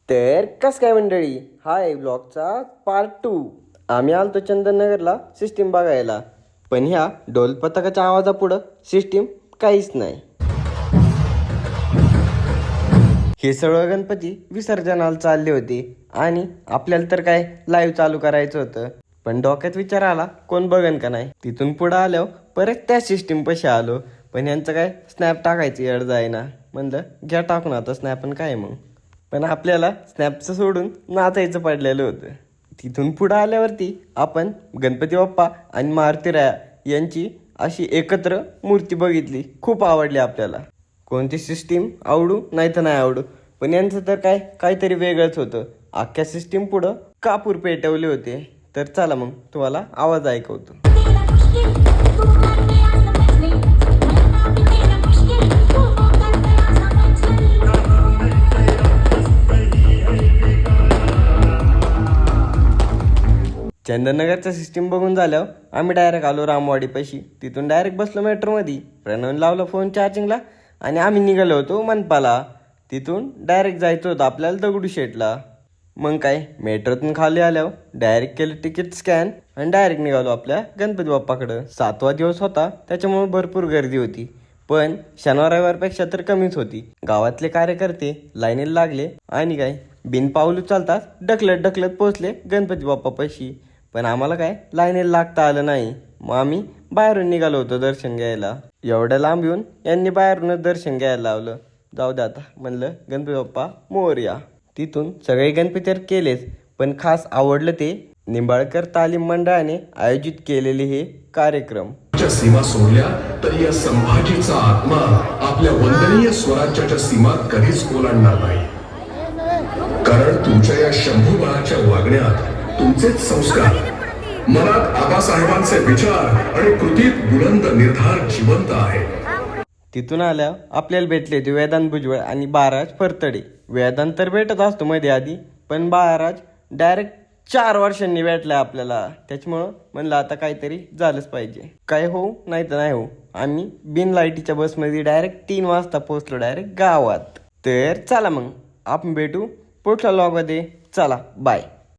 तर कस काय मंडळी, हा आहे ब्लॉगचा पार्ट 2. आम्ही आलतो चंदननगरला सिस्टीम बघायला, पण ह्या ढोल पथकाच्या आवाजापुढं सिस्टीम काहीच नाही. हे सगळं गणपती विसर्जनाला चालले होते आणि आपल्याला तर काय लाईव्ह चालू करायचं होतं, पण डोक्यात विचार आला कोण बघन का नाही. तिथून पुढं आल्यावर परत त्या सिस्टीम पाशी आलो, पण यांचं काय स्नॅप टाकायची येड जाईना. म्हणलं घ्या टाकून आता स्नॅप, पण काय मग. पण आपल्याला स्नॅपचं सोडून नाचायचं पडलेलं होतं. तिथून पुढं आल्यावरती आपण गणपती बाप्पा आणि मारुती राया यांची अशी एकत्र मूर्ती बघितली. खूप आवडली आपल्याला. कोणती सिस्टीम आवडू नाही तर नाही आवडू, पण यांचं तर काहीतरी वेगळंच होतं. अख्ख्या सिस्टीम पुढं कापूर पेटवले होते. तर चला मग तुम्हाला आवाज ऐकवतो. चंदननगरचा सिस्टीम बघून झाल्यावर आम्ही डायरेक्ट आलो रामवाडीपाशी. तिथून डायरेक्ट बसलो मेट्रोमध्ये. प्रणवून लावलं फोन चार्जिंगला आणि आम्ही निघालो होतो मनपाला. तिथून डायरेक्ट जायचं होतं आपल्याला दगडूशेठला. मग काय, मेट्रोतून खाली आल्यावर डायरेक्ट केलं तिकीट स्कॅन आणि डायरेक्ट निघालो आपल्या गणपती बाप्पाकडं. 7वा दिवस होता, त्याच्यामुळे भरपूर गर्दी होती, पण शनिवार रविवारपेक्षा तर कमीच होती. गावातले कार्यकर्ते लाईनीला लागले आणि काय बिनपावलू चालतात ढकलत पोचले गणपती बाप्पापाशी. पण आम्हाला काय लाईनीला लागता आलं नाही. मग आम्ही बाहेरून निघालो होतो दर्शन घ्यायला. एवढ्या लांब येऊन यांनी बाहेरूनच दर्शन घ्यायला लावलं. जाऊ दे आता, म्हणलं गणपती बाप्पा मोरया. तिथून सगळे गणपती केलेच, पण खास आवडलं ते निंबाळकर तालीम मंडळाने आयोजित केलेले हे कार्यक्रम. सीमा सोडल्या तरी या संभाजीचा आत्मा आपल्या वंदनीय स्वराज्याच्या सीमा कधीच ओलांडणार नाही. कारण तुमच्या या शंभूबाळाच्या वागण्यात तुमचेच संस्कार, मनात आबासाहेबांचे विचार आणि कृतीत बुलंद निर्धार जिवंत आहे. तिथून आल्या आपल्याला भेटले ते वेदांत भुजबळ आणि बाळराज फरतडे. वेदांत तर भेटत असतो मध्ये आधी, पण बाळराज डायरेक्ट 4 वर्षांनी भेटलाय आपल्याला. त्याच्यामुळं म्हणलं आता काहीतरी झालंच पाहिजे. काय हो नाही तर नाही हो, आम्ही बिन लाईटीच्या बसमध्ये डायरेक्ट 3 वाजता पोहोचलो डायरेक्ट गावात. तर चला मग आपण भेटू पुढच्या व्लॉगमध्ये. चला बाय.